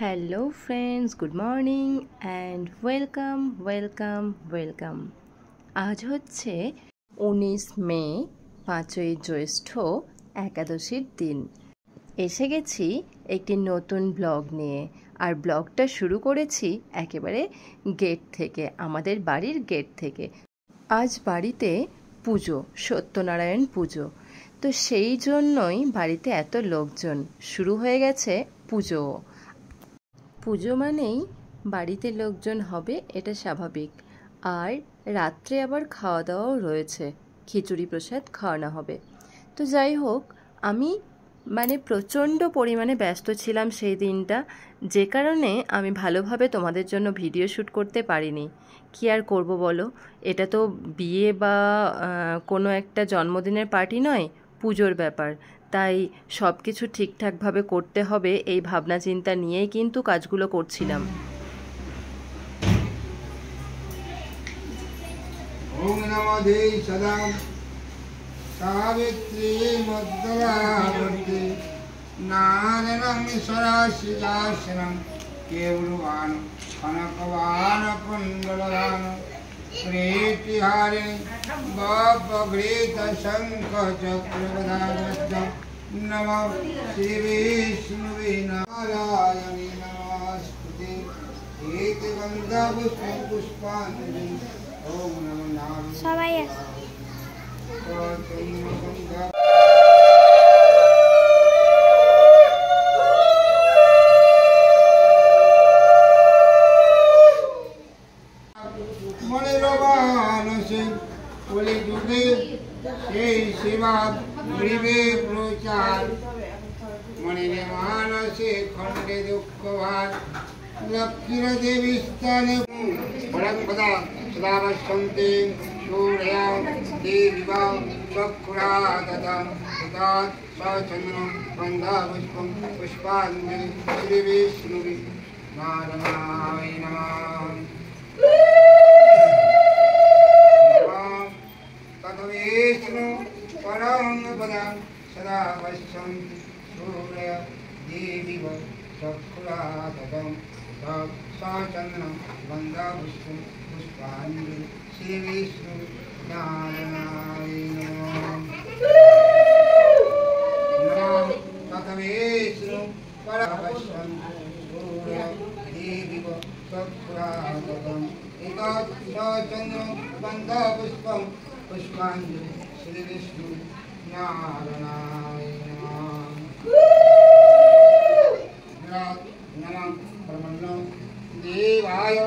Hello friends, good morning and welcome welcome welcome. আজ হচ্ছে 19 মে, 5ই জ্যৈষ্ঠ, একাদশীর দিন। এসে গেছি একটি নতুন ব্লগ নিয়ে, আর ব্লগটা শুরু করেছি একেবারে গেট থেকে, আমাদের বাড়ির গেট থেকে। আজ বাড়িতে পুজো, সত্যনারায়ণ পুজো, তো সেই জন্যই বাড়িতে এত লোকজন, শুরু হয়ে গেছে পুজো। পুজো মানেই বাড়িতে লোকজন হবে, এটা স্বাভাবিক। আর রাত্রে আবার খাওয়া দাওয়াও রয়েছে, খিচুড়ি প্রসাদ খাওয়ানো হবে। তো যাই হোক, আমি প্রচণ্ড পরিমাণে ব্যস্ত ছিলাম সেই দিনটা, যে কারণে আমি ভালোভাবে তোমাদের জন্য ভিডিও শ্যুট করতে পারিনি। কী আর করব বলো, এটা তো বিয়ে বা কোনো একটা জন্মদিনের পার্টি নয়, পুজোর ব্যাপার। তাই সব কিছু ঠিকঠাকভাবে করতে হবে, এই ভাবনা চিন্তা নিয়েই কিন্তু কাজগুলো করছিলাম। ওম নমো দেই সদা সাবিত্রী মদ্দলাবতী নারায়ণং সরাসিদাসনং কেবলবান কনকবান কুণ্ডলবান প্রেতিহারে বপগ্রীত শঙ্খ চক্রগদাবদ্ধ নমো শ্রী বিষ্ণুবে নারায়ণী নমস্তুতে এতে গন্ধা পুষ্পাঞ্জলি। ওম নমো নারায়ণায়। সবাই মনের মানসে বলে যুগে সেই সেবা গৃহে প্রচার, মনের মানসে খণ্ডে দুঃখ ভার লক্ষ্মীর দেবী স্থানে পরম্পরা সদা বসন্তে সূর্যা দেবিবা চক্ষুরাদতম তৎ সচন্দন বন্ধা পুষ্পম পুষ্পাঞ্জলি শ্রী বিষ্ণুবে নারায়ণায় নমঃ। তদ্বিষ্ণু পরং পদং সদা পশ্যন্তি সূর্য দেবিব চক্ষুরাদতম তৎ সচন্দন বন্ধা পুষ্পম পুষ্পাঞ্জলি শ্রী বিষ্ণু নারায়ণায় নমঃ। তদ্বিষ্ণু পরং পশ্যন্তি সূর্য দেবিব চক্ষুরাদতম তৎ সচন্দন বন্ধা পুষ্পম পুষ্পাঞ্জলি শ্রী বিষ্ণু নারায়ণায় নমঃ। নমঃ ব্রহ্মণ্য দেবায়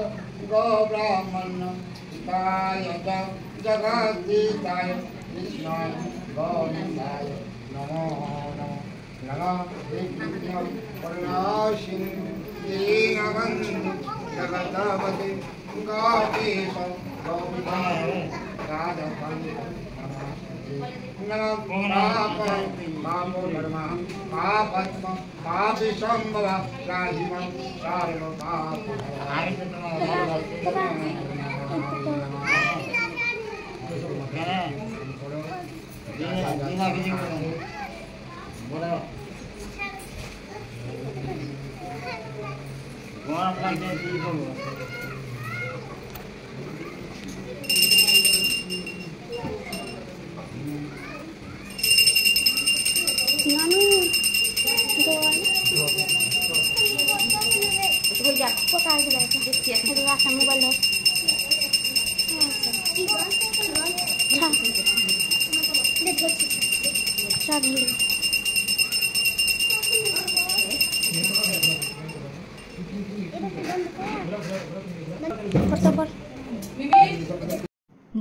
গো ব্রাহ্মণ্য হিতায় চ জগদ্ধিতায় কৃষ্ণায় গোবিন্দায় নমো নমঃ। নমঃ বিষ্ণু করুণাসিনী দীনবন্ধু জগৎপতে গোপীশ গোপিকায় রাধাকান্ত নমঃ। পাপো ধর্ম পাপত্ম পাপি সম্ভব রাহিম সার্ব পাপ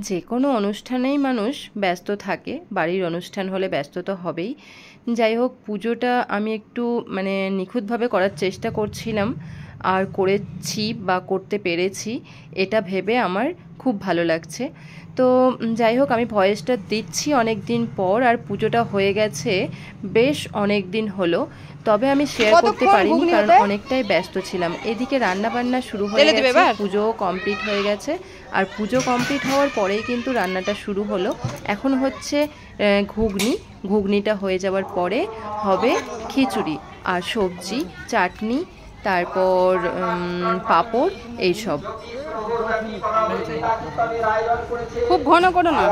যে কোনো অনুষ্ঠানেই মানুষ ব্যস্ত থাকে, বাড়ির অনুষ্ঠান হলে ব্যস্ত তো হবেই। যাই হোক, পুজোটা আমি একটু নিখুঁতভাবে করার চেষ্টা করছিলাম, আর করেছি বা করতে পেরেছি, এটা ভেবে আমার খুব ভালো লাগছে। তো যাই হোক, আমি ভয়েসটা দিচ্ছি অনেক দিন পর, আর পুজোটা হয়ে গেছে বেশ অনেক দিন হলো, তবে আমি শেয়ার করতে পারিনি কারণ অনেকটাই ব্যস্ত ছিলাম। এদিকে রান্না বান্না শুরু হয়ে গেছে, পুজোও কমপ্লিট হয়ে গেছে, আর পুজো কমপ্লিট হওয়ার পরেই কিন্তু রান্নাটা শুরু হলো। এখন হচ্ছে ঘুগনি, ঘুগনিটা হয়ে যাওয়ার পরে হবে খিচুড়ি আর সবজি, চাটনি, তারপর পাঁপড় এইসব। খুব ঘন করো না।